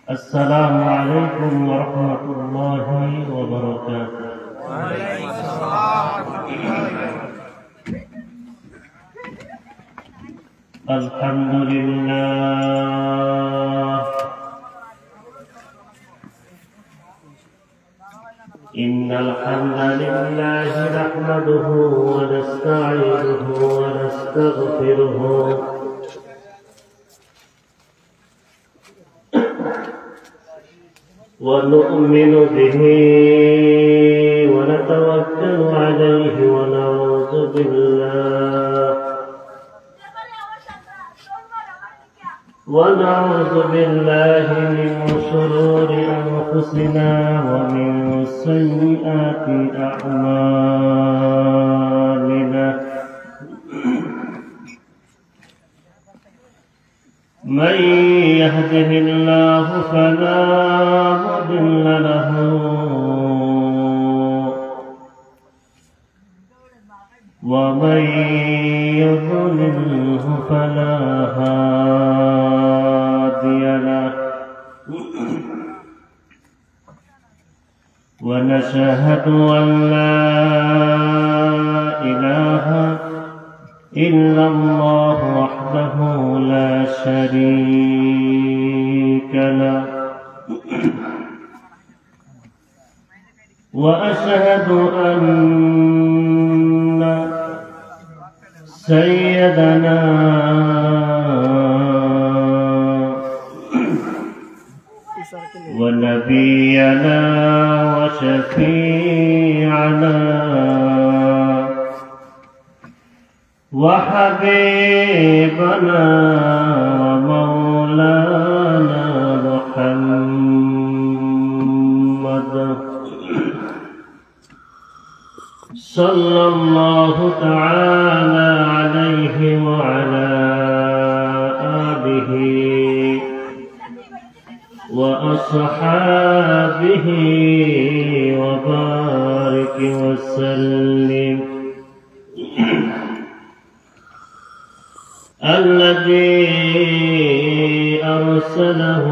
السلام عليكم ورحمة الله وبركاته. وعليكم السلام ورحمة الله وبركاته. الحمد لله. إن الحمد لله نحمده ونستعينه ونستغفره ونؤمن به ونتوكل عليه ونعوذ بالله من شرور أنفسنا ومن سيئات أعمالنا. من يهده الله فلا مضل له ومن يضلله فلا هادي له. ونشهد أن لا إله إلا الله وحده لا شريك له. وأشهد أن سيدنا ونبينا وشفيعنا وحبيبنا ومولانا محمد صلى الله تعالى عليه وعلى آله وأصحابه وبارك وسلم. الذي أرسله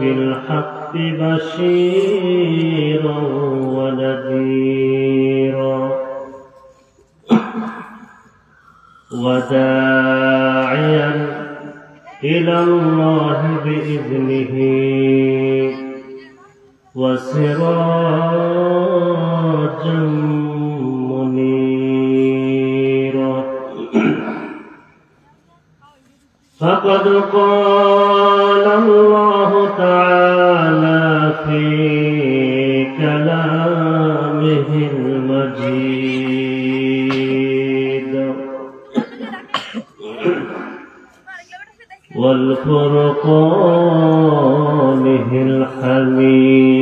بالحق بشيرا ونذيرا وداعيا إلى الله بإذنه وسراجا منيرا. فقد قال الله تعالى في كلامه المجيد والفرقانه الحميد.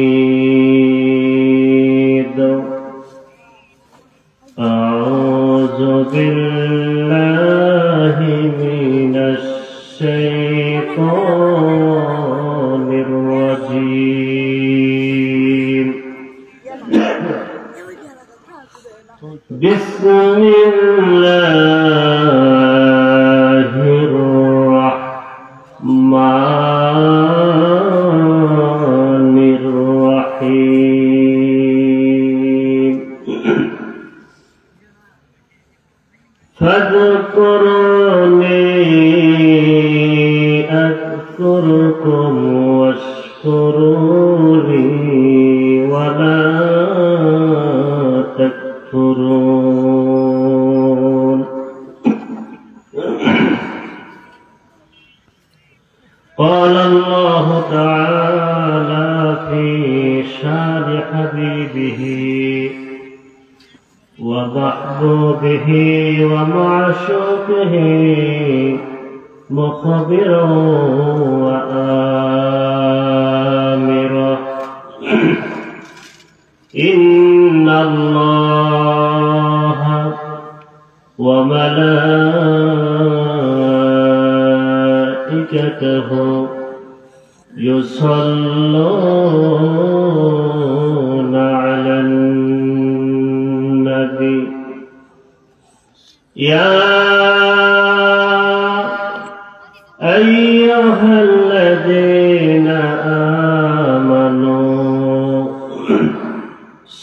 أعوذ بالله من الشيطان الرجيم. بسم الله الرحمن الرحيم. فاذكروني أذكركم واشكروا لي ولا تكفرون. قال الله تعالى في شان حبيبه ومحبوبه ومعشوقه مخبرا وآمرا. إن الله وملائكته يصلون على النبي يا أيها الذين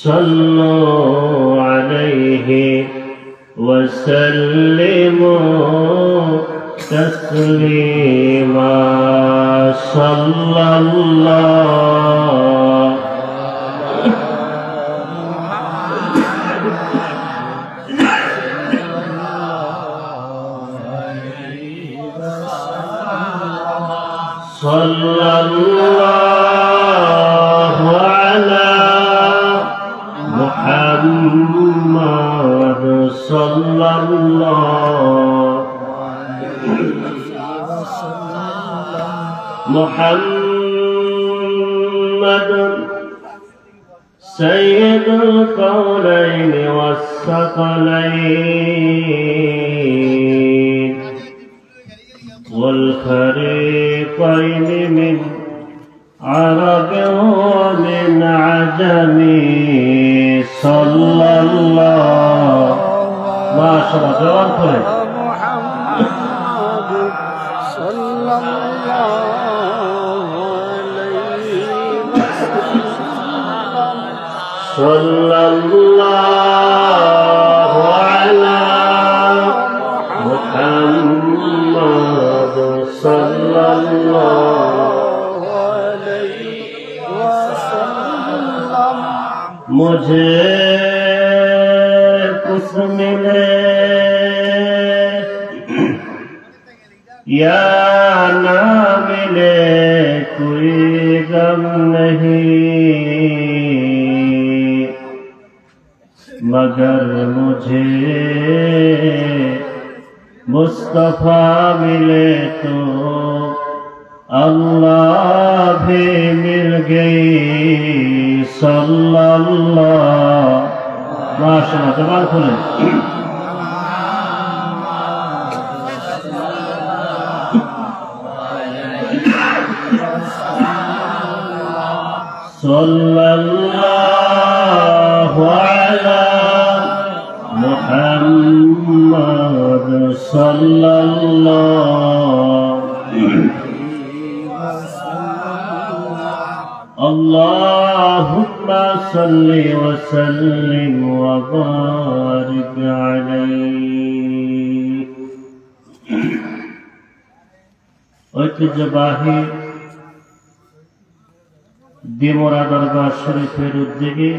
صلوا عليه وسلموا تسليما صلى الله صلى الله على محمد صلى الله محمد سيد القولين والثقلين والفريقين من عرب ومن عجم صلى الله ما شاء الله جواب كله محمد صلى الله عليه وسلم صلى الله على محمد صلى الله عليه وسلم मुझे कुछ मिले या ना मिले कोई गम नहीं मगर मुझे मुस्तफा मिले तो अल्लाह भी मिल गई सल्लल्लाह माशाअल्लाह जबान खोलें सल्लल्लाहु अला मुहम्मद सल्लल्लाहु अल्लाहुम्मा सल्लि व सल्लिम व बारिक अलैहि ঐতিহ্যবাহী দিমরা দরবার শরীফের উদ্যোগে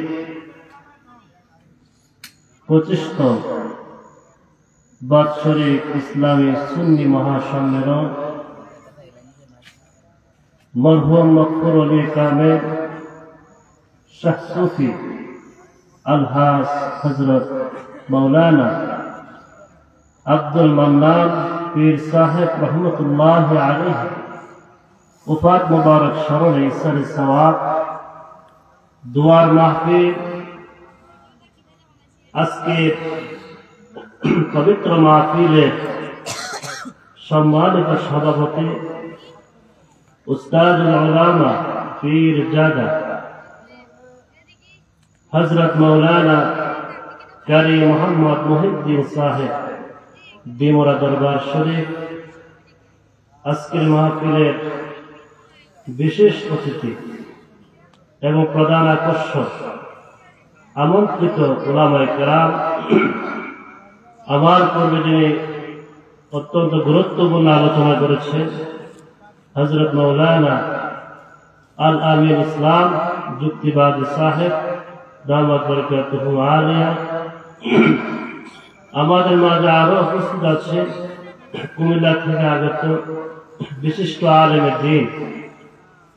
25তম বাৎসরিক ইসলামী সুন্নি মহাসম্মেলন মরহুম মকবুর আলী কামেল শাহ সুফি আলহাজ হযরত মাওলানা আব্দুল মান্নান পীর সাহেব রহমতুল্লাহ আলাইহি উফাত মুবারক স্মরণে ইসারে সওয়াব দুয়ার মাহফিল আজকে পবিত্র মাহফিলের সম্মানিত সভাপতি উস্তাদ উলামা পীর জাদা হযরত মাওলানা কারি মোহাম্মদ মুহিউদ্দিন সাহেব দিমরা দরবার শরীফ আজকের মাহফিলের বিশেষ অতিথি এবং প্রধান আকর্ষক আমন্ত্রিত উলামায়ে কেরাম আমার পূর্বে যিনি অত্যন্ত গুরুত্বপূর্ণ আলোচনা করেছেন হযরত মাওলানা আল আমিন ইসলাম যুক্তিবাদী সাহেব দামাত বরকাতুহু আলিয়া আমাদের মাঝে আরো উপস্থিত আছে কুমিল্লা থেকে আগত বিশিষ্ট আলেম দ্বীন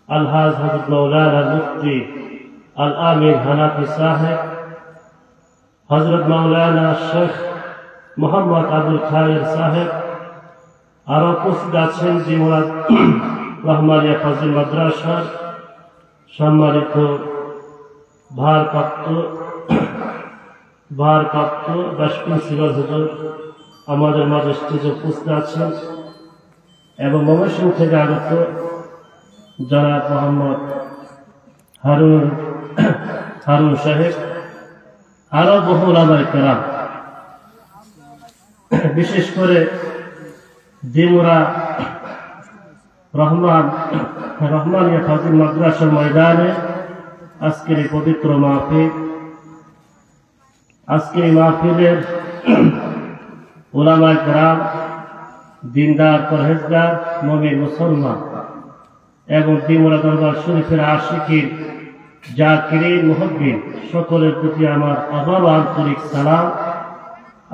আলহাজ হযরত মাওলানা মুফতি আল আমিন হানাফি সাহেব হযরত মাওলানা শেখ মোহাম্মদ আবুল খায়ের সাহেব আরো উপস্থিত আছেন দিমরা রহমানিয়া ফাজিল মাদ্রাসার সম্মানিত ভারপ্রাপ্ত দাস প্রিন্সিপাল হুজুর আমাদের মাঝে স্টেজে উপস্থিত আছেন এবং ময়মনসিংহ থেকে আগত জনাব মোহাম্মদ হারুন সাহেব আরো বহু উলামায়ে কেরাম বিশেষ করে দিমরা রহমানিয়া ফাজিল মাদ্রাসার ময়দানে আজকের এই পবিত্র মাহফিল আজকে এই মাহফিলের উলামায়ে কেরাম, দিনদার পরহেজগার মুমিন মুসলমান এবং দিমুরা দরবার শরীফের আশিকিন জাকিরিন মুহিব্বিন সকলের প্রতি আমার আদাব আন্তরিক সালাম।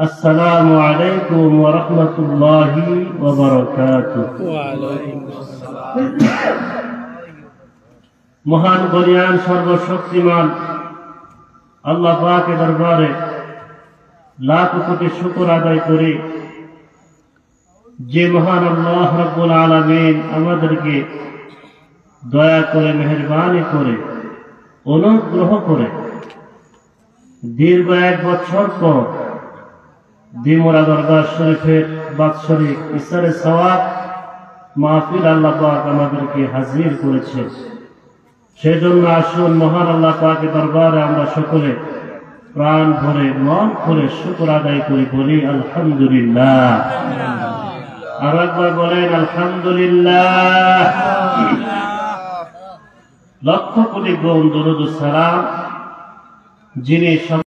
আসসালামু আলাইকুম ওয়া রাহমাতুল্লাহি ওয়া বারাকাতুহু। মহান বলিয়ান সর্বশক্তিমান আল্লাহ পাকের দরবারে লাখ কোটি শুকর আদায় করি, যে মহান আল্লাহ রাব্বুল আলামিন আমাদেরকে দয়া করে মেহেরবানি করে অনুগ্রহ করে দীর্ঘ 1 বছর পর দিমুরা দরবার শরীফের বাৎসরিক ইসারে সওয়াব মাহফিল আল্লাহ পাক আমাদেরকে হাজির করেছে। সেজন্য আসুন মহান আল্লাহ পাকের দরবারে আমরা সকলে প্রাণ ভরে মন খুলে শুকর আদায় করি, বলি আলহামদুলিল্লাহ। আর একবার বলেন আলহামদুলিল্লাহ। লক্ষ কোটি গুণ দরুদ ও সালাম যিনি